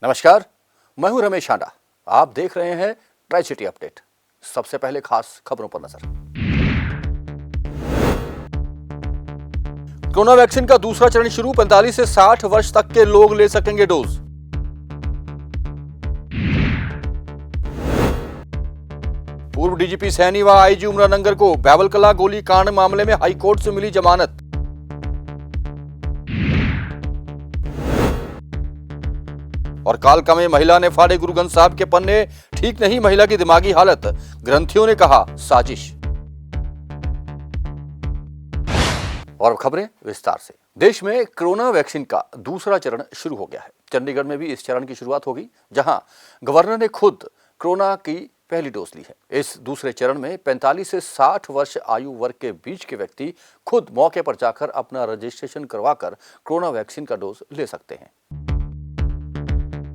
नमस्कार, मैं हूं रमेश आंडा। आप देख रहे हैं ट्राई सिटी अपडेट। सबसे पहले खास खबरों पर नजर। कोरोना वैक्सीन का दूसरा चरण शुरू, 45 से 60 वर्ष तक के लोग ले सकेंगे डोज। पूर्व डीजीपी सैनी व आईजी उमरानंगर को बैवलकला गोली कांड मामले में हाईकोर्ट से मिली जमानत। और कालका में महिला ने फाड़े गुरु ग्रंथ साहब के पन्ने, ठीक नहीं महिला की दिमागी हालत, ग्रंथियों ने कहा साजिश। और अब खबरें विस्तार से। देश में कोरोना वैक्सीन का दूसरा चरण शुरू हो गया है। चंडीगढ़ में भी इस चरण की शुरुआत होगी, जहां गवर्नर ने खुद कोरोना की पहली डोज ली है। इस दूसरे चरण में 45 से 60 वर्ष आयु वर्ग के बीच के व्यक्ति खुद मौके पर जाकर अपना रजिस्ट्रेशन करवाकर कोरोना वैक्सीन का डोज ले सकते हैं।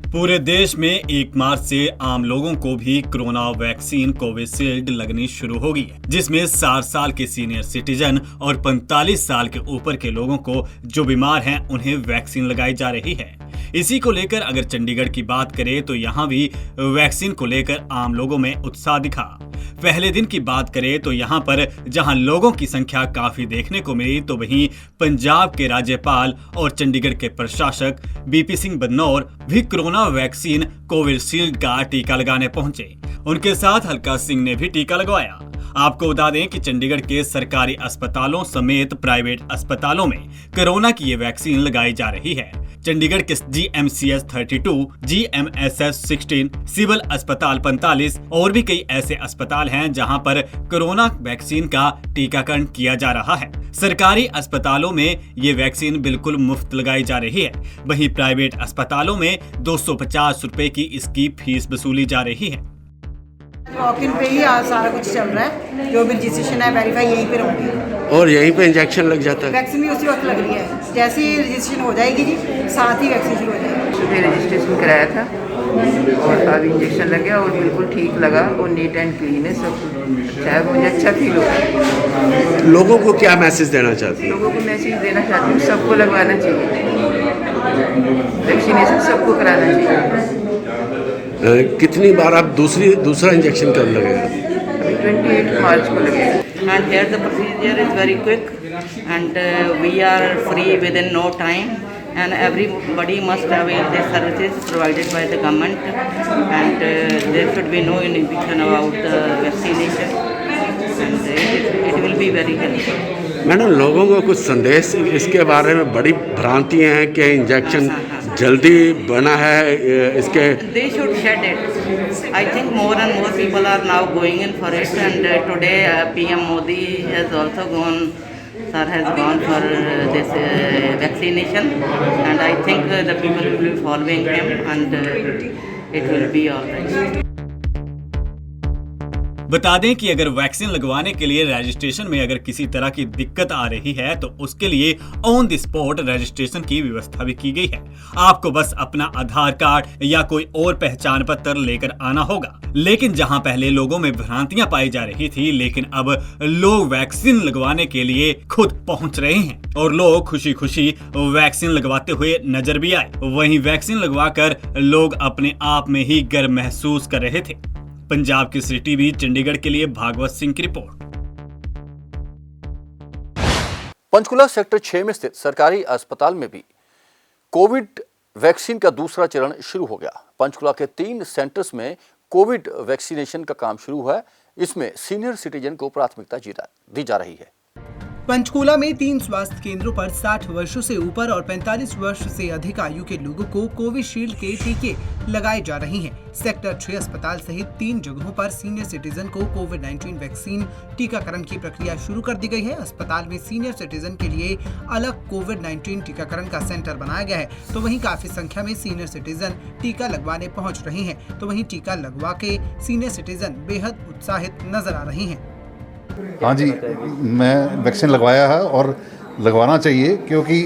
पूरे देश में 1 मार्च से आम लोगों को भी कोरोना वैक्सीन कोविशील्ड लगनी शुरू होगी, जिसमें 60 साल के सीनियर सिटीजन और 45 साल के ऊपर के लोगों को जो बीमार हैं उन्हें वैक्सीन लगाई जा रही है। इसी को लेकर अगर चंडीगढ़ की बात करें तो यहाँ भी वैक्सीन को लेकर आम लोगों में उत्साह दिखा। पहले दिन की बात करें तो यहाँ पर जहाँ लोगों की संख्या काफी देखने को मिली, तो वहीं पंजाब के राज्यपाल और चंडीगढ़ के प्रशासक बीपी सिंह बदनौर भी कोरोना वैक्सीन कोविशील्ड का टीका लगाने पहुंचे। उनके साथ हलका सिंह ने भी टीका लगवाया। आपको बता दें कि चंडीगढ़ के सरकारी अस्पतालों समेत प्राइवेट अस्पतालों में कोरोना की ये वैक्सीन लगाई जा रही है। चंडीगढ़ के GMCS 32, GMSS 16, सिविल अस्पताल 45 और भी कई ऐसे अस्पताल हैं जहां पर कोरोना वैक्सीन का टीकाकरण किया जा रहा है। सरकारी अस्पतालों में ये वैक्सीन बिल्कुल मुफ्त लगाई जा रही है। वहीं प्राइवेट अस्पतालों में 250 रुपए की इसकी फीस वसूली जा रही है। वॉक इन पे ही आज सारा कुछ चल रहा है। जो भी रजिस्ट्रेशन है वेरीफाई यहीं पे होगी और यहीं पे इंजेक्शन लग जाता है। वैक्सीन भी उसी वक्त लग रही है। जैसे ही रजिस्ट्रेशन हो जाएगी जी, साथ ही वैक्सीन शुरू हो जाएगी। सुबह रजिस्ट्रेशन कराया था और अब इंजेक्शन लग गया और बिल्कुल ठीक लगा और नीट एंड क्लीन है, सब अच्छा है। मुझे अच्छा फील हो रहा है। लोगों को क्या मैसेज देना चाहती हैं? लोगों को मैसेज देना चाहती हूँ, सबको लगवाना चाहिए, वैक्सीनेशन सबको कराना चाहिए। कितनी बार आप दूसरा इंजेक्शन कब लगेगा? अभी 28 मार्च को लगेगा। And here the procedure is very quick and we are free within no time and everybody must avail the services provided by the government and there should be no inhibition about the vaccination and it will be very helpful. Madam, लोगों को कुछ संदेश इसके बारे में बड़ी भ्रांतियां हैं कि इंजेक्शन जल्दी बना है इसके। They should shed it. I think more and more people are now going in for it and today PM Modi has also gone, sir has gone for this vaccination and I think the people will be following him and it will be all right. बता दें कि अगर vaccine लगवाने के लिए registration में अगर किसी तरह की दिक्कत आ रही है तो उसके लिए ऑन द स्पॉट रजिस्ट्रेशन की व्यवस्था भी की गई है। आपको बस अपना आधार कार्ड या कोई और पहचान पत्र लेकर आना होगा। लेकिन जहां पहले लोगों में भ्रांतियां पाई जा रही थी, लेकिन अब लोग वैक्सीन लगवाने के लिए खुद पहुंच रहे हैं और लोग खुशी खुशी वैक्सीन लगवाते हुए नजर भी आए। वहीं वैक्सीन लगवाकर लोग अपने आप में ही गर्व महसूस कर रहे थे। पंजाब की सिटी भी चंडीगढ़ के लिए भागवत सिंह की रिपोर्ट। पंचकुला सेक्टर 6 में स्थित सरकारी अस्पताल में भी कोविड वैक्सीन का दूसरा चरण शुरू हो गया। पंचकुला के 3 सेंटर्स में कोविड वैक्सीनेशन का काम शुरू हुआ है। इसमें सीनियर सिटीजन को प्राथमिकता दी जा रही है। पंचकूला में 3 स्वास्थ्य केंद्रों पर 60 वर्षों से ऊपर और 45 वर्ष से अधिक आयु के लोगों को कोविशील्ड के टीके लगाए जा रहे हैं। सेक्टर 6 अस्पताल सहित 3 जगहों पर सीनियर सिटीजन को कोविड-19 वैक्सीन टीकाकरण की प्रक्रिया शुरू कर दी गई है। अस्पताल में सीनियर सिटीजन के लिए अलग कोविड-19 टीकाकरण का सेंटर बनाया गया है, तो वहीं काफी संख्या में सीनियर सिटीजन टीका लगवाने पहुँच रहे हैं। तो वहीं टीका लगवा के सीनियर सिटीजन बेहद उत्साहित नजर आ रहे हैं। हाँ जी, मैं वैक्सीन लगवाया है और लगवाना चाहिए, क्योंकि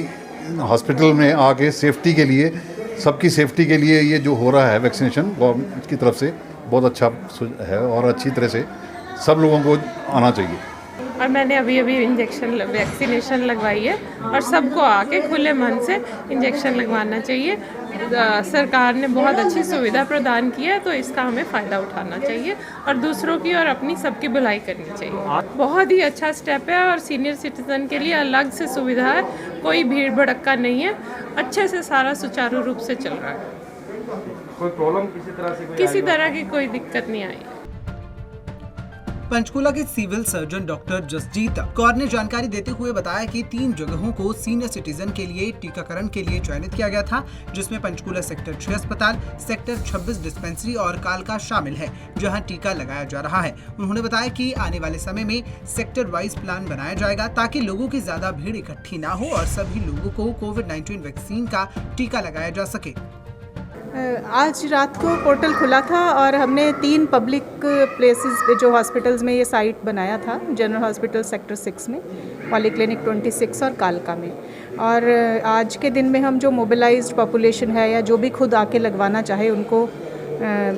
हॉस्पिटल में आके सेफ्टी के लिए, सबकी सेफ्टी के लिए ये जो हो रहा है वैक्सीनेशन गवर्नमेंट की तरफ से बहुत अच्छा है और अच्छी तरह से सब लोगों को आना चाहिए। और मैंने अभी वैक्सीनेशन लगवाई है और सबको आके खुले मन से इंजेक्शन लगवाना चाहिए सरकार ने बहुत अच्छी सुविधा प्रदान की है, तो इसका हमें फ़ायदा उठाना चाहिए और दूसरों की और अपनी सबकी भलाई करनी चाहिए। बहुत ही अच्छा स्टेप है और सीनियर सिटीज़न के लिए अलग से सुविधा है, कोई भीड़ भड़क्का नहीं है, अच्छे से सारा सुचारू रूप से चल रहा है। कोई प्रॉब्लम किसी तरह की कोई दिक्कत नहीं आई। पंचकूला के civil surgeon doctor Jasjeet Kaur ने जानकारी देते हुए बताया कि 3 जगहों को सीनियर सिटीजन के लिए टीकाकरण के लिए चयनित किया गया था, जिसमें पंचकूला सेक्टर 6 अस्पताल, सेक्टर 26 डिस्पेंसरी और कालका शामिल है, जहां टीका लगाया जा रहा है। उन्होंने बताया कि आने वाले समय में सेक्टर वाइज प्लान बनाया जाएगा ताकि लोगों की ज्यादा भीड़ इकट्ठी न हो और सभी लोगों को कोविड-19 वैक्सीन का टीका लगाया जा सके। आज रात को पोर्टल खुला था और हमने 3 पब्लिक प्लेसेस पे जो हॉस्पिटल्स में ये साइट बनाया था, जनरल हॉस्पिटल सेक्टर 6 में, पॉलीक्लिनिक 26 और कालका में। और आज के दिन में हम जो मोबिलाइज्ड पॉपुलेशन है या जो भी खुद आके लगवाना चाहे उनको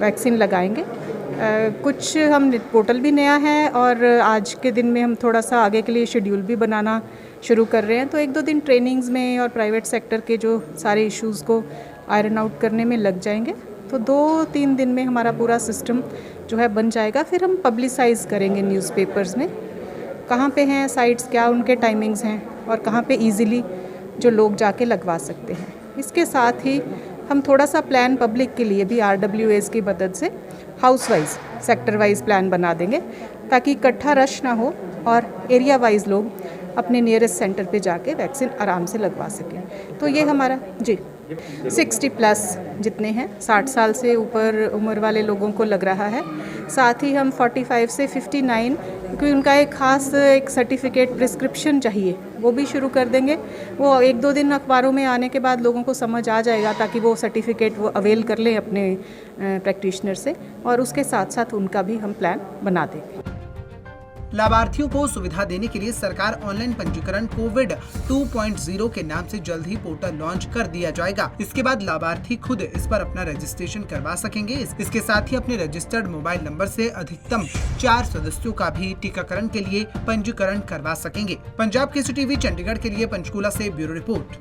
वैक्सीन लगाएंगे। कुछ हम पोर्टल भी नया है और आज के दिन में हम थोड़ा सा आगे के लिए शेड्यूल भी बनाना शुरू कर रहे हैं, तो 1-2 दिन ट्रेनिंग्स में और प्राइवेट सेक्टर के जो सारे इश्यूज़ को आयरन आउट करने में लग जाएंगे। तो 2-3 दिन में हमारा पूरा सिस्टम जो है बन जाएगा। फिर हम पब्लिसाइज़ करेंगे न्यूज़पेपर्स में कहाँ पे हैं साइट्स, क्या उनके टाइमिंग्स हैं और कहाँ पे इजीली जो लोग जाके लगवा सकते हैं। इसके साथ ही हम थोड़ा सा प्लान पब्लिक के लिए भी RWAs की मदद से house wise, sector wise plan बना देंगे ताकि इकट्ठा रश ना हो और एरिया वाइज लोग अपने नियरेस्ट सेंटर पे जाके वैक्सीन आराम से लगवा सकें। तो ये हमारा 60+ जितने हैं, 60 साल से ऊपर उम्र वाले लोगों को लग रहा है। साथ ही हम 45 से 59, क्योंकि उनका एक ख़ास एक सर्टिफिकेट प्रिस्क्रिप्शन चाहिए, वो भी शुरू कर देंगे। वो 1-2 दिन अखबारों में आने के बाद लोगों को समझ आ जाएगा ताकि वो सर्टिफिकेट वो अवेल कर लें अपने प्रैक्टिशनर से, और उसके साथ साथ उनका भी हम प्लान बना देंगे। लाभार्थियों को सुविधा देने के लिए सरकार ऑनलाइन पंजीकरण कोविड 2.0 के नाम से जल्द ही पोर्टल लॉन्च कर दिया जाएगा। इसके बाद लाभार्थी खुद इस पर अपना रजिस्ट्रेशन करवा सकेंगे। इसके साथ ही अपने रजिस्टर्ड मोबाइल नंबर से अधिकतम 4 सदस्यों का भी टीकाकरण के लिए पंजीकरण करवा सकेंगे। पंजाब केसरी टीवी चंडीगढ़ के लिए पंचकूला से ब्यूरो रिपोर्ट।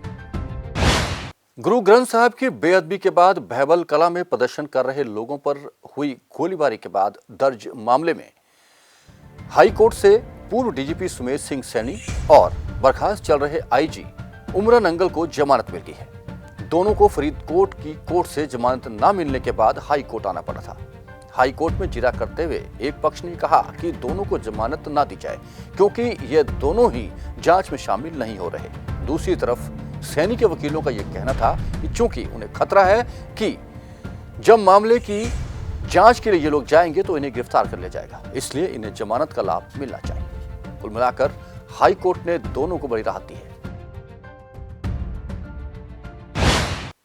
गुरु ग्रंथ साहब की बेअदबी के बाद बहबल कला में प्रदर्शन कर रहे लोगों पर हुई गोलीबारी के बाद दर्ज मामले में हाई कोर्ट से पूर्व डीजीपी सुमेश सिंह सैनी और बर्खास्त चल रहे आईजी उमरा नंगल को जमानत मिल गई है। दोनों को फरीदकोट की कोर्ट से जमानत न मिलने के बाद हाई कोर्ट आना पड़ा था। हाई कोर्ट में जिरा करते हुए एक पक्ष ने कहा कि दोनों को जमानत न दी जाए क्योंकि ये दोनों ही जांच में शामिल नहीं हो रहे। दूसरी तरफ सैनी के वकीलों का यह कहना था कि चूंकि उन्हें खतरा है कि जब मामले की जांच के लिए ये लोग जाएंगे तो इन्हें गिरफ्तार कर लिया जाएगा, इसलिए इन्हें जमानत का लाभ मिलना चाहिए। कुल मिलाकर हाई कोर्ट ने दोनों को बड़ी राहत दी है।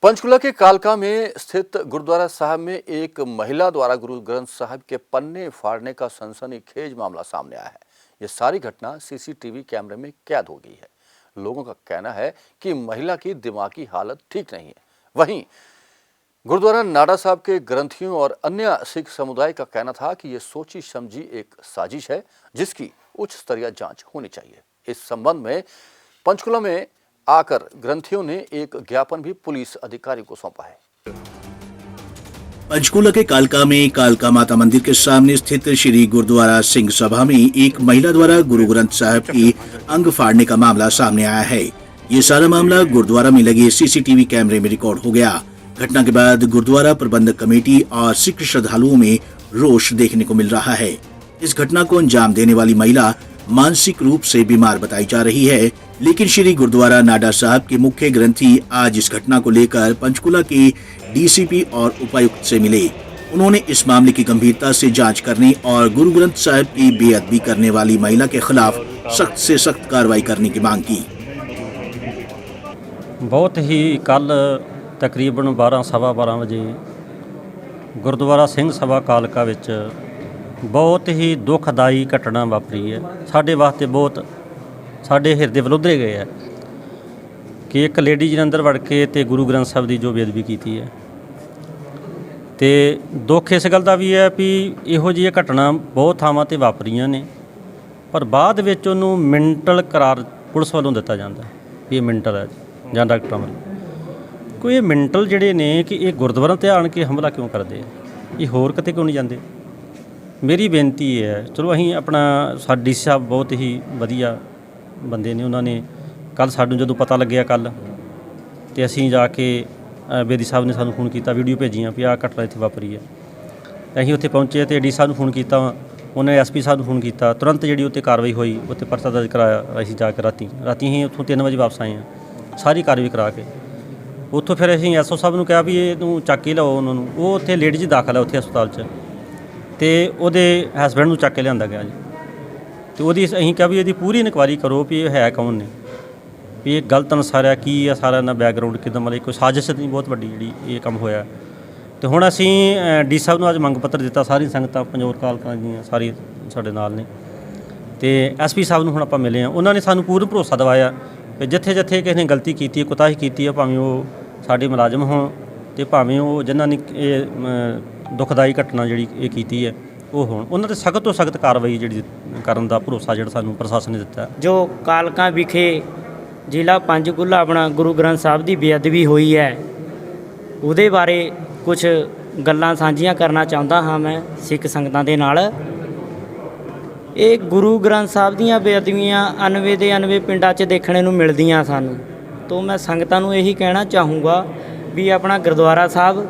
पंचकुला के कालका में स्थित गुरुद्वारा साहब में एक महिला द्वारा गुरु ग्रंथ साहब के पन्ने फाड़ने का सनसनीखेज मामला सामने आया है। यह सारी घटना सीसीटीवी कैमरे में कैद हो गई है। लोगों का कहना है कि महिला की दिमागी हालत ठीक नहीं है। वहीं गुरुद्वारा नाडा साहब के ग्रंथियों और अन्य सिख समुदाय का कहना था कि यह सोची समझी एक साजिश है जिसकी उच्च स्तरीय जांच होनी चाहिए। इस संबंध में पंचकुला में आकर ग्रंथियों ने एक ज्ञापन भी पुलिस अधिकारी को सौंपा है। पंचकुला के कालका में कालका माता मंदिर के सामने स्थित श्री गुरुद्वारा सिंह सभा में एक महिला द्वारा गुरु ग्रंथ साहब की अंग फाड़ने का मामला सामने आया है। ये सारा मामला गुरुद्वारा में लगे सीसीटीवी कैमरे में रिकॉर्ड हो गया। घटना के बाद गुरुद्वारा प्रबंधक कमेटी और सिख श्रद्धालुओं में रोष देखने को मिल रहा है। इस घटना को अंजाम देने वाली महिला मानसिक रूप से बीमार बताई जा रही है, लेकिन श्री गुरुद्वारा नाडा साहब के मुख्य ग्रंथी आज इस घटना को लेकर पंचकुला के डीसीपी और उपायुक्त से मिले। उन्होंने इस मामले की गंभीरता से जांच करने और गुरु ग्रंथ साहब की बेअदबी करने वाली महिला के खिलाफ सख्त से सख्त कार्रवाई करने की मांग की। बहुत ही कल तकरीबन 12-12:15 वजे गुरुद्वारा सिंह सभा कालका विच बहुत ही दुखदाई घटना वापरी है। साडे वास्ते बहुत साडे हिरदे विरुद्धे गए है कि एक लेडी जी ने अंदर वड़ के ते गुरु ग्रंथ साहब की जो बेअदबी की है। तो दुख इस गल का भी है भी इहो जी घटना बहुत थावां ते वापरियां ने, पर बाद विच उहनूं मेंटल करार पुलिस वालों दिता जाता भी ये मेंटल है जां डॉक्टरां वालों। ਦੇਖੋ ਇਹ ਮੈਂਟਲ ਜਿਹੜੇ ਨੇ ਕਿ ਇਹ ਗੁਰਦੁਆਰਿਆਂ ਤੇ ਆਣ ਕੇ ਹਮਲਾ ਕਿਉਂ ਕਰਦੇ ਆ, ਇਹ ਹੋਰ ਕਿਤੇ ਕਿਉਂ ਨਹੀਂ ਜਾਂਦੇ। ਮੇਰੀ ਬੇਨਤੀ ਹੈ, ਚਲੋ ਅਸੀਂ ਆਪਣਾ ਡੀ ਸੀ ਸਾਹਿਬ ਬਹੁਤ ਹੀ ਵਧੀਆ ਬੰਦੇ ਨੇ, ਉਹਨਾਂ ਨੇ ਕੱਲ੍ਹ ਸਾਨੂੰ ਜਦੋਂ ਪਤਾ ਲੱਗਿਆ ਕੱਲ੍ਹ ਤੇ ਅਸੀਂ ਜਾ ਕੇ ਬੇਦੀ ਸਾਹਿਬ ਨੇ ਸਾਨੂੰ ਫੋਨ ਕੀਤਾ, ਵੀਡੀਓ ਭੇਜੀਆਂ ਵੀ ਆਹ ਘਟਨਾ ਇੱਥੇ ਵਾਪਰੀ ਹੈ। ਅਸੀਂ ਉੱਥੇ ਪਹੁੰਚੇ ਤੇ ਡੀ ਸਾਹਿਬ ਨੂੰ ਫੋਨ ਕੀਤਾ, ਉਹਨੇ ਐਸਪੀ ਸਾਹਿਬ ਨੂੰ ਫੋਨ ਕੀਤਾ, ਤੁਰੰਤ ਜਿਹੜੀ ਉੱਤੇ ਕਾਰਵਾਈ ਹੋਈ, ਉੱਤੇ ਪਰਚਾ ਦਰਜ ਕਰਾਇਆ। ਅਸੀਂ ਜਾ ਕੇ ਰਾਤੀ ਅਸੀਂ ਉੱਥੋਂ 3 ਵਜੇ ਵਾਪਸ ਆਏ ਹਾਂ ਸਾਰੀ ਕਾਰਵਾਈ ਕਰਾ ਕੇ। ਉੱਥੋਂ ਫਿਰ ਅਸੀਂ ਐਸਓ ਸਾਹਿਬ ਨੂੰ ਕਿਹਾ ਵੀ ਇਹਨੂੰ ਚੱਕ ਕੇ ਲਿਆਓ ਉਹਨਾਂ ਨੂੰ। ਉਹ ਉੱਥੇ ਲੇਡੀ ਜੀ ਦਾਖਲ ਹੈ ਉੱਥੇ ਹਸਪਤਾਲ 'ਚ, ਤੇ ਉਹਦੇ ਹਸਬੈਂਡ ਨੂੰ ਚੱਕ ਕੇ ਲਿਆਂਦਾ ਗਿਆ ਜੀ। ਤੇ ਉਹਦੀ ਅਸੀਂ ਕਿਹਾ ਵੀ ਇਹਦੀ ਪੂਰੀ ਇਨਕੁਆਇਰੀ ਕਰੋ ਵੀ ਇਹ ਹੈ ਕੌਣ ਨੇ, ਵੀ ਇਹ ਗਲਤ ਅਨਸਾਰ ਹੈ ਕੀ ਹੈ, ਸਾਰਾ ਇਹਨਾਂ ਬੈਕਗਰਾਊਂਡ ਕਿੱਦਾਂ, ਮਤਲਬ ਕੋਈ ਸਾਜ਼ਿਸ਼ ਨਹੀਂ ਬਹੁਤ ਵੱਡੀ ਜਿਹੜੀ ਇਹ ਕੰਮ ਹੋਇਆ। ਤੇ ਹੁਣ ਅਸੀਂ ਡੀ ਸਾਹਿਬ ਨੂੰ ਅੱਜ ਮੰਗ ਪੱਤਰ ਦਿੱਤਾ, ਸਾਰੀ ਸੰਗਤਾਂ ਪੰਜੋਰ ਕਾਲਕਾਂ ਦੀਆਂ ਸਾਰੀ ਸਾਡੇ ਨਾਲ ਨੇ, ਤੇ ਐਸਪੀ ਸਾਹਿਬ ਨੂੰ ਹੁਣ ਆਪਾਂ ਮਿਲੇ ਹਾਂ। ਉਹਨਾਂ ਨੇ ਸਾਨੂੰ ਪੂਰਾ ਭਰੋਸਾ ਦਿਵਾਇਆ ਕਿ ਜਿੱਥੇ ਜਿੱਥੇ ਕਿਸੇ ਨੇ ਗਲਤੀ ਕੀਤੀ ਹੈ, ਕੁਤਾਹੀ ਕੀਤੀ ਹੈ, ਭਾਵੇਂ ਉਹ ਸਾਡੇ ਮੁਲਾਜ਼ਮ ਹੋਣ ਤੇ ਭਾਵੇਂ ਉਹ ਜਿਨ੍ਹਾਂ ਨੇ ਇਹ ਦੁਖਦਾਈ ਘਟਨਾ ਜਿਹੜੀ ਇਹ ਕੀਤੀ ਹੈ ਉਹ ਹੋਣ, ਉਹਨਾਂ 'ਤੇ ਸਖਤ ਤੋਂ ਸਖਤ ਕਾਰਵਾਈ ਜਿਹੜੀ ਕਰਨ ਦਾ ਭਰੋਸਾ ਜਿਹੜਾ ਸਾਨੂੰ ਪ੍ਰਸ਼ਾਸਨ ਨੇ ਦਿੱਤਾ। ਜੋ ਕਾਲਕਾ ਵਿਖੇ ਜ਼ਿਲ੍ਹਾ ਪੰਚਕੂਲਾ ਆਪਣਾ ਗੁਰੂ ਗ੍ਰੰਥ ਸਾਹਿਬ ਦੀ ਬੇਅਦਬੀ ਹੋਈ ਹੈ, ਉਹਦੇ ਬਾਰੇ ਕੁਝ ਗੱਲਾਂ ਸਾਂਝੀਆਂ ਕਰਨਾ ਚਾਹੁੰਦਾ ਹਾਂ ਮੈਂ ਸਿੱਖ ਸੰਗਤਾਂ ਦੇ ਨਾਲ। ਇਹ ਗੁਰੂ ਗ੍ਰੰਥ ਸਾਹਿਬ ਦੀਆਂ ਬੇਅਦਬੀਆਂ 99 ਦੇ 99 ਪਿੰਡਾਂ 'ਚ ਦੇਖਣ ਨੂੰ ਮਿਲਦੀਆਂ ਸਾਨੂੰ। ਤੋਂ ਮੈਂ ਸੰਗਤਾਂ ਨੂੰ ਇਹੀ ਕਹਿਣਾ ਚਾਹੂੰਗਾ ਵੀ ਆਪਣਾ ਗੁਰਦੁਆਰਾ ਸਾਹਿਬ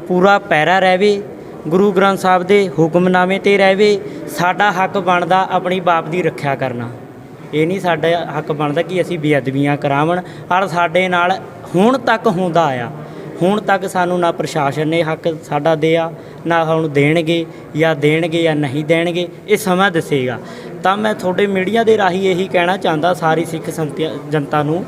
ਪੂਰਾ ਪਹਿਰਾ ਰਹੇ, ਗੁਰੂ ਗ੍ਰੰਥ ਸਾਹਿਬ ਦੇ ਹੁਕਮਨਾਮੇ 'ਤੇ ਰਹੇ। ਸਾਡਾ ਹੱਕ ਬਣਦਾ ਆਪਣੀ ਬਾਪ ਦੀ ਰੱਖਿਆ ਕਰਨਾ, ਇਹ ਨਹੀਂ ਸਾਡਾ ਹੱਕ ਬਣਦਾ ਕਿ ਅਸੀਂ ਬੇਅਦਬੀਆਂ ਕਰਾਵਣ। ਔਰ ਸਾਡੇ ਨਾਲ ਹੁਣ ਤੱਕ ਹੁੰਦਾ ਆਇਆ, ਹੁਣ ਤੱਕ ਸਾਨੂੰ ਨਾ ਪ੍ਰਸ਼ਾਸਨ ਨੇ ਹੱਕ ਸਾਡਾ ਦਿਆ, ਨਾ ਹੁਣ ਦੇਣਗੇ ਜਾਂ ਨਹੀਂ ਦੇਣਗੇ, ਇਹ ਸਮਾਂ ਦੱਸੇਗਾ। ਤਾਂ ਮੈਂ ਤੁਹਾਡੇ ਮੀਡੀਆ ਦੇ ਰਾਹੀਂ ਇਹੀ ਕਹਿਣਾ ਚਾਹੁੰਦਾ ਸਾਰੀ ਸਿੱਖ ਜਨਤਾ ਨੂੰ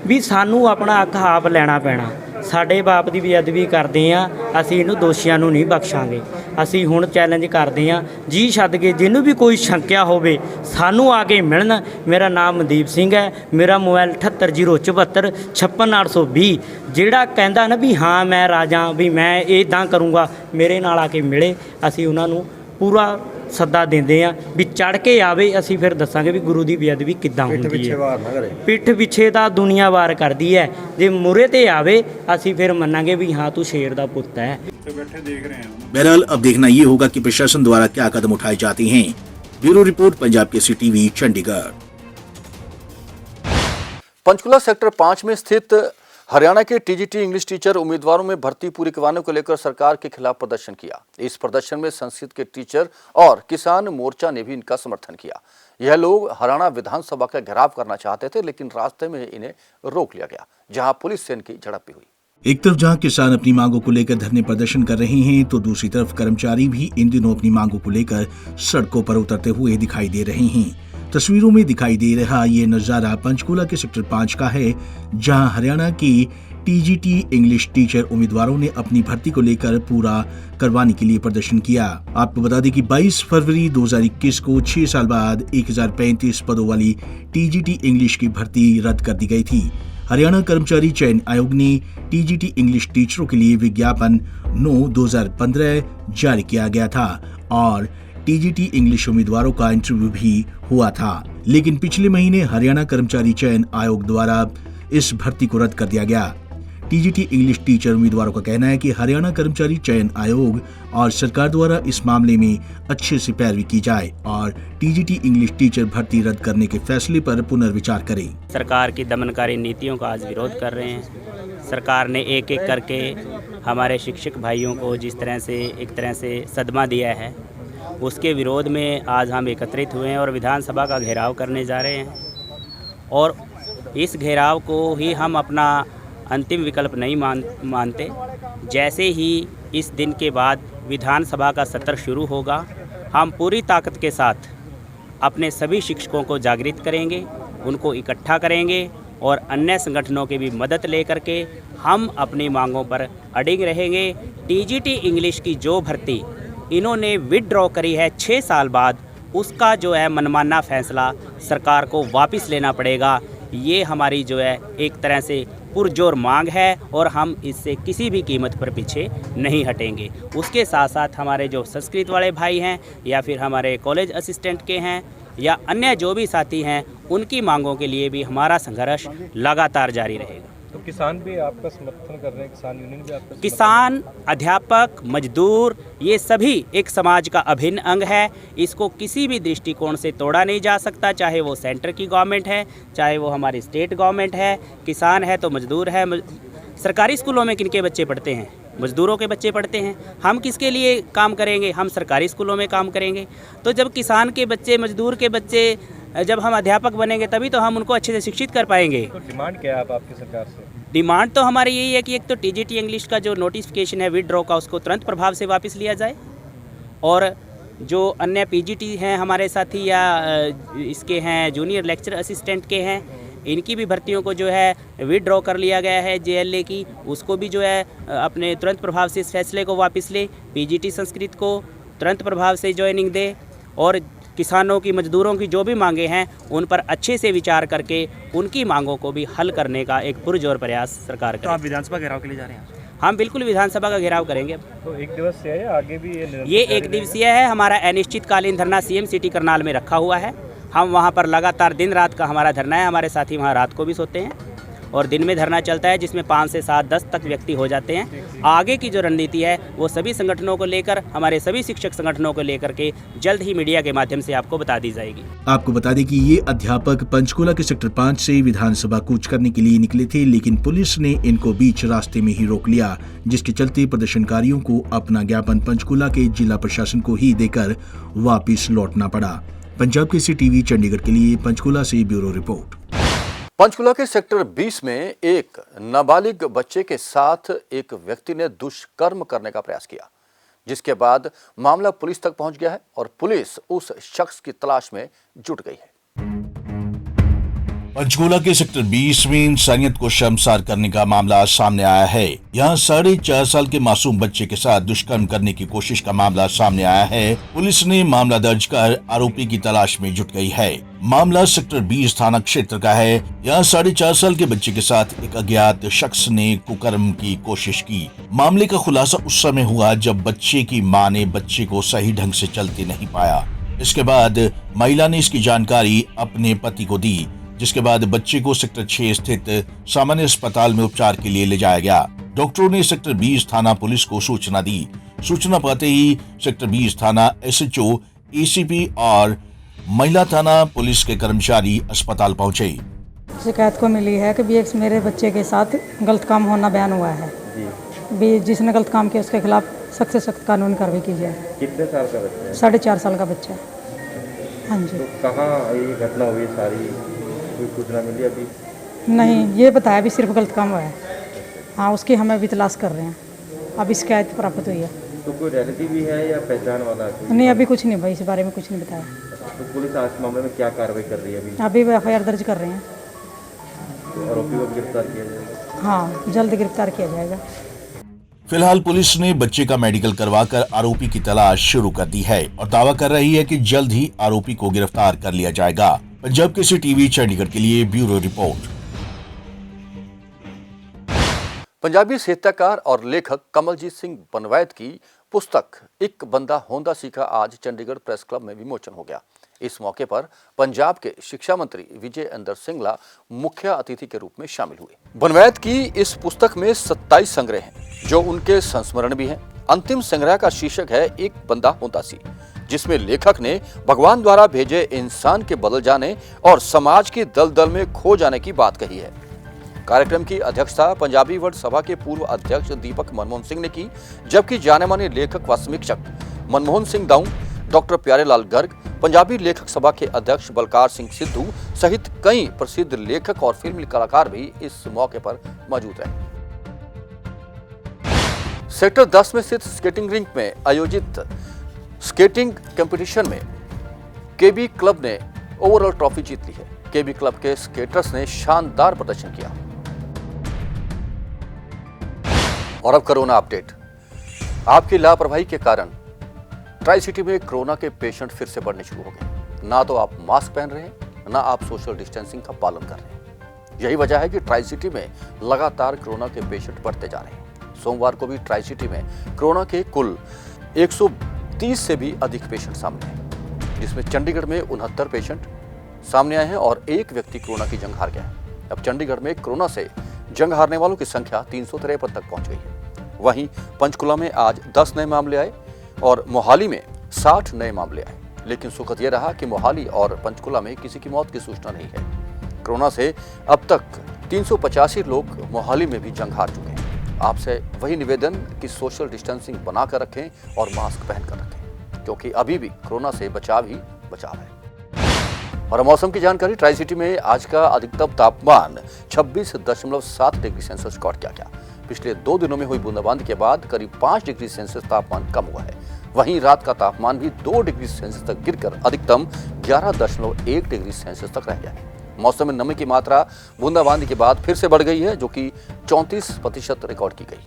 ਵੀ ਸਾਨੂੰ ਆਪਣਾ ਹੱਕ ਆਪ ਲੈਣਾ ਪੈਣਾ। ਸਾਡੇ ਬਾਪ ਦੀ ਬੇਅਦਬੀ ਕਰਦੇ ਆ, ਅਸੀਂ ਇਹਨੂੰ ਦੋਸ਼ੀਆਂ ਨੂੰ ਨਹੀਂ ਬਖਸ਼ਾਂਗੇ। ਅਸੀਂ ਹੁਣ ਚੈਲੰਜ ਕਰਦੇ ਆ, ਜੀ ਛੱਡ ਕੇ ਜਿਹਨੂੰ ਵੀ ਕੋਈ ਸ਼ੰਕਿਆ ਹੋਵੇ ਸਾਨੂੰ ਆ ਕੇ ਮਿਲਣ। ਮੇਰਾ ਨਾਮ ਮਨਦੀਪ ਸਿੰਘ ਹੈ, ਮੇਰਾ ਮੋਬਾਈਲ 780474 56820। ਜਿਹੜਾ ਕਹਿੰਦਾ ਨਾ ਵੀ ਹਾਂ ਮੈਂ ਰਾਜਾ, ਵੀ ਮੈਂ ਇੱਦਾਂ ਕਰੂੰਗਾ, ਮੇਰੇ ਨਾਲ ਆ ਕੇ ਮਿਲੇ। ਅਸੀਂ ਉਹਨਾਂ ਨੂੰ ਪੂਰਾ ਸੱਦਾ ਦਿੰਦੇ ਆ ਵੀ ਚੜ੍ਹ ਕੇ ਆਵੇ, ਅਸੀਂ ਫਿਰ ਦੱਸਾਂਗੇ ਵੀ ਗੁਰੂ ਦੀ ਬੇਅਦਬੀ ਕਿੱਦਾਂ ਹੁੰਦੀ ਹੈ। ਪਿੱਠ ਪਿੱਛੇ ਤਾਂ ਦੁਨੀਆ ਵਾਰ ਕਰਦੀ ਹੈ, ਜੇ ਮੂਹਰੇ ਤੇ ਆਵੇ ਅਸੀਂ ਫਿਰ ਮੰਨਾਂਗੇ ਵੀ ਹਾਂ ਤੂੰ ਸ਼ੇਰ ਦਾ ਪੁੱਤ ਹੈ। बहरहाल अब देखना ये होगा कि प्रशासन द्वारा क्या कदम उठाए जाते हैं। Bureau report, Punjab Kesari TV, Chandigarh. Panchkula sector 5 में स्थित हरियाणा के टीजीटी इंग्लिश टीचर उम्मीदवारों में भर्ती पूरी करवाने को लेकर सरकार के खिलाफ प्रदर्शन किया। इस प्रदर्शन में संस्कृत के टीचर और किसान मोर्चा ने भी इनका समर्थन किया। यह लोग हरियाणा विधानसभा का घेराव करना चाहते थे, लेकिन रास्ते में इन्हें रोक लिया गया, जहां पुलिस से इनकी झड़प भी हुई। एक तरफ जहां किसान अपनी मांगों को लेकर धरने प्रदर्शन कर रहे हैं, तो दूसरी तरफ कर्मचारी भी इन दिनों अपनी मांगों को लेकर सड़कों पर उतरते हुए दिखाई दे रहे हैं। तस्वीरों में दिखाई दे रहा ये नजारा पंचकूला के सेक्टर 5 का है, जहां हरियाणा की टीजीटी इंग्लिश टीचर उम्मीदवारों ने अपनी भर्ती को लेकर पूरा करवाने के लिए प्रदर्शन किया। आपको बता दें कि 22 फरवरी 2021 को 6 साल बाद 1035 पदों वाली टीजीटी इंग्लिश की भर्ती रद्द कर दी गई थी। हरियाणा कर्मचारी चयन आयोग ने टीजीटी इंग्लिश टीचरों के लिए विज्ञापन 9/2015 जारी किया गया था और टीजीटी इंग्लिश उम्मीदवारों का इंटरव्यू भी हुआ था, लेकिन पिछले महीने हरियाणा कर्मचारी चयन आयोग द्वारा इस भर्ती को रद्द कर दिया गया। टीजीटी इंग्लिश टीचर उम्मीदवारों का कहना है कि हरियाणा कर्मचारी चयन आयोग और सरकार द्वारा इस मामले में अच्छे से पैरवी की जाए और टीजीटी इंग्लिश टीचर भर्ती रद्द करने के फैसले पर पुनर्विचार करें। सरकार की दमनकारी नीतियों का आज विरोध कर रहे हैं। सरकार ने एक एक करके हमारे शिक्षक भाइयों को जिस तरह से एक तरह से सदमा दिया है, उसके विरोध में आज हम एकत्रित हुए हैं और विधानसभा का घेराव करने जा रहे हैं। और इस घेराव को ही हम अपना अंतिम विकल्प नहीं मानते। जैसे ही इस दिन के बाद विधानसभा का सत्र शुरू होगा, हम पूरी ताकत के साथ अपने सभी शिक्षकों को जागृत करेंगे, उनको इकट्ठा करेंगे और अन्य संगठनों की भी मदद लेकर के हम अपनी मांगों पर अडिग रहेंगे। टीजीटी इंग्लिश की जो भर्ती इन्होंने विथड्रॉ करी है 6 साल बाद, उसका जो है मनमाना फैसला सरकार को वापस लेना पड़ेगा। ये हमारी जो है एक तरह से पुरजोर मांग है और हम इससे किसी भी कीमत पर पीछे नहीं हटेंगे। उसके साथ साथ हमारे जो संस्कृत वाले भाई हैं या फिर हमारे कॉलेज असिस्टेंट के हैं या अन्य जो भी साथी हैं, उनकी मांगों के लिए भी हमारा संघर्ष लगातार जारी रहेगा। तो किसान भी आपका समर्थन कर रहे हैं, किसान यूनियन भी आपका किसान, अध्यापक, मजदूर, ये सभी एक समाज का अभिन्न अंग है। इसको किसी भी दृष्टिकोण से तोड़ा नहीं जा सकता, चाहे वो सेंटर की गवर्नमेंट है, चाहे वो हमारी स्टेट गवर्नमेंट है। किसान है तो मजदूर है। सरकारी स्कूलों में किनके बच्चे पढ़ते हैं? मजदूरों के बच्चे पढ़ते हैं। हम किसके लिए काम करेंगे? हम सरकारी स्कूलों में काम करेंगे। तो जब किसान के बच्चे, मजदूर के बच्चे, जब हम अध्यापक बनेंगे तभी तो हम उनको अच्छे से शिक्षित कर पाएंगे। तो डिमांड क्या है आपकी सरकार से? डिमांड तो हमारी यही है कि एक तो टीजीटी इंग्लिश का जो नोटिफिकेशन है विदड्रॉ का, उसको तुरंत प्रभाव से वापस लिया जाए, और जो अन्य पीजीटी हैं हमारे साथी या इसके हैं जूनियर लेक्चर असिस्टेंट के हैं, इनकी भी भर्तियों को जो है विदड्रॉ कर लिया गया है जेएलए की, उसको भी जो है अपने तुरंत प्रभाव से इस फैसले को वापस ले। पीजीटी संस्कृत को तुरंत प्रभाव से ज्वाइनिंग दे, और किसानों की, मजदूरों की जो भी मांगे हैं उन पर अच्छे से विचार करके उनकी मांगों को भी हल करने का एक पुरजोर प्रयास सरकार करे। तो आप विधानसभा घेराव के लिए जा रहे हैं? हम बिल्कुल विधानसभा का घेराव करेंगे। तो एक दिवसीय है, आगे भी ये एक दिवसीय है। हमारा अनिश्चितकालीन धरना सीएम सिटी करनाल में रखा हुआ है। हम वहाँ पर लगातार दिन रात का हमारा धरना है। हमारे साथी वहाँ रात को भी सोते हैं और दिन में धरना चलता है, जिसमें 5 से 7, 10 तक व्यक्ति हो जाते हैं। आगे की जो रणनीति है वो सभी संगठनों को लेकर, हमारे सभी शिक्षक संगठनों को लेकर के जल्द ही मीडिया के माध्यम से आपको बता दी जाएगी। आपको बता दें कि ये अध्यापक पंचकूला के सेक्टर 5 से विधानसभा कूच करने के लिए निकले थे, लेकिन पुलिस ने इनको बीच रास्ते में ही रोक लिया, जिसके चलते प्रदर्शनकारियों को अपना ज्ञापन पंचकूला के जिला प्रशासन को ही देकर वापिस लौटना पड़ा। पंजाब केसरी टीवी चंडीगढ़ के लिए पंचकूला से ब्यूरो रिपोर्ट। पंचकुला के सेक्टर 20 में एक नाबालिग बच्चे के साथ एक व्यक्ति ने दुष्कर्म करने का प्रयास किया, जिसके बाद मामला पुलिस तक पहुंच गया है और पुलिस उस शख्स की तलाश में जुट गई है। पंचकूला के सेक्टर 20 में इंसानियत को शर्मसार करने का मामला सामने आया है। यहाँ 4.5 साल के मासूम बच्चे के साथ दुष्कर्म करने की कोशिश का मामला सामने आया है। पुलिस ने मामला दर्ज कर आरोपी की तलाश में जुट गई है। मामला सेक्टर 20 थाना क्षेत्र का है। यहाँ 4.5 साल के बच्चे के साथ एक अज्ञात शख्स ने कुकर्म की कोशिश की। मामले का खुलासा उस समय हुआ जब बच्चे की मां ने बच्चे को सही ढंग से चलते नहीं पाया। इसके बाद महिला ने इसकी जानकारी अपने पति को दी, जिसके बाद बच्चे को सेक्टर 6 स्थित सामान्य अस्पताल में उपचार के लिए ले जाया गया। डॉक्टरों ने सेक्टर 20 थाना पुलिस को सूचना दी। सूचना पाते ही सेक्टर 20 थाना एसएचओ, एसीपी और महिला थाना पुलिस के कर्मचारी अस्पताल पहुंचे। शिकायत को मिली है कि BX मेरे बच्चे के साथ गलत काम होना बयान हुआ है जी। जिसने गलत काम किया उसके खिलाफ सख्त से सख्त कानूनी कार्रवाई की जाए। कितने साल का बच्चा है? 4.5 साल का बच्चा। हाँ जी। तो कहाँ ये घटना हुई सारी, कोई सूचना मिली अभी? नहीं, ये बताया भी सिर्फ गलत काम हुआ है। हाँ, उसकी हमें अभी तलाश कर रहे हैं। अभी शिकायत प्राप्त हुई है। तो कोई रिलेटिव भी है या पहचान वाला? नहीं, अभी कुछ नहीं भाई, इस बारे में कुछ नहीं बताया। तो पुलिस आज मामले में क्या कार्रवाई कर रही है? अभी FIR दर्ज कर रहे हैं। तो आरोपी को गिरफ्तार किया जाएगा? हाँ, जल्द गिरफ्तार किया जाएगा। फिलहाल पुलिस ने बच्चे का मेडिकल करवाकर आरोपी की तलाश शुरू कर दी है और दावा कर रही है कि जल्द ही आरोपी को गिरफ्तार कर लिया जाएगा। पंजाब केसरी टीवी चंडीगढ़ के लिए ब्यूरो रिपोर्ट। पंजाबी साहित्यकार और लेखक कमलजीत सिंह बनवैत की पुस्तक एक बंदा होंदा सीखा आज चंडीगढ़ प्रेस क्लब में विमोचन हो गया। इस मौके पर पंजाब के शिक्षा मंत्री विजय इंदर सिंगला मुख्य अतिथि के रूप में शामिल हुए। बनवैत की इस पुस्तक में 27 संग्रह हैं, जो उनके संस्मरण भी हैं। अंतिम संग्रह का शीर्षक है एक बंदा होंदा सी, जिसमें लेखक ने भगवान द्वारा भेजे इंसान के बदल जाने और समाज की दलदल में खो जाने की बात कही है। कार्यक्रम की अध्यक्षता पंजाबी वर्ड सभा के पूर्व अध्यक्ष दीपक मनमोहन सिंह ने की, जबकि जाने माने लेखक व समीक्षक मनमोहन सिंह दाऊ, डॉक्टर प्यारेलाल गर्ग, पंजाबी लेखक सभा के अध्यक्ष बलकार सिंह सिद्धू सहित कई प्रसिद्ध लेखक और फिल्मी कलाकार भी इस मौके पर मौजूद रहे। सेक्टर 10 में स्थित स्केटिंग रिंक में आयोजित स्केटिंग कंपटीशन में केबी क्लब ने ओवरऑल ट्रॉफी जीत ली है। केबी क्लब के स्केटर्स ने शानदार प्रदर्शन किया। और अब कोरोना अपडेट। आपकी लापरवाही के कारण ट्राई सिटी में कोरोना के पेशेंट फिर से बढ़ने शुरू हो गए। ना तो आप मास्क पहन रहे हैं, ना आप सोशल डिस्टेंसिंग का पालन कर रहे हैं। यही वजह है कि ट्राई सिटी में लगातार कोरोना के पेशेंट बढ़ते जा रहे हैं। सोमवार को भी ट्राई सिटी में कोरोना के कुल 130 से भी अधिक पेशेंट सामने हैं, जिसमें चंडीगढ़ में 69 पेशेंट सामने आए हैं और एक व्यक्ति कोरोना की जंग हार गया है। अब चंडीगढ़ में कोरोना से जंग हारने वालों की संख्या 353 तक पहुंच गई है। वहीं पंचकुला में आज 10 नए मामले आए और मोहाली में 60 नए मामले आए। लेकिन सुखद यह रहा कि मोहाली और पंचकुला में किसी की मौत की सूचना नहीं है। कोरोना से अब तक 385 लोग मोहाली में भी जंग हार चुके हैं। आपसे वही निवेदन कि सोशल डिस्टेंसिंग बनाकर रखें और मास्क पहनकर रखें, क्योंकि अभी भी कोरोना से बचाव ही बचाव है। और मौसम की जानकारी, ट्राई सिटी में आज का अधिकतम तापमान 26.7 डिग्री सेल्सियस रिकॉर्ड किया गया। पिछले 2 दिनों में हुई बूंदाबांदी के बाद करीब 5 डिग्री सेल्सियस तापमान कम हुआ है। वहीं रात का तापमान भी 2 डिग्री सेल्सियस तक गिरकर अधिकतम 11.1 डिग्री सेल्सियस तक रह गया है। मौसम में नमी की मात्रा बूंदाबांदी के बाद फिर से बढ़ गई है, जो कि 34% रिकॉर्ड की गई।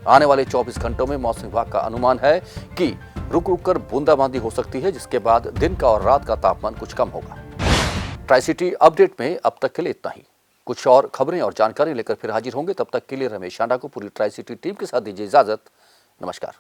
आने वाले 24 घंटों में मौसम विभाग का अनुमान है कि रुक रुक कर बूंदाबांदी हो सकती है, जिसके बाद दिन का और रात का तापमान कुछ कम होगा। ट्राई सिटी अपडेट में अब तक के लिए इतना ही। कुछ और खबरें और जानकारी लेकर फिर हाजिर होंगे। तब तक के लिए रमेश शांडा को पूरी ट्राई सिटी टीम के साथ दीजिए इजाजत। नमस्कार।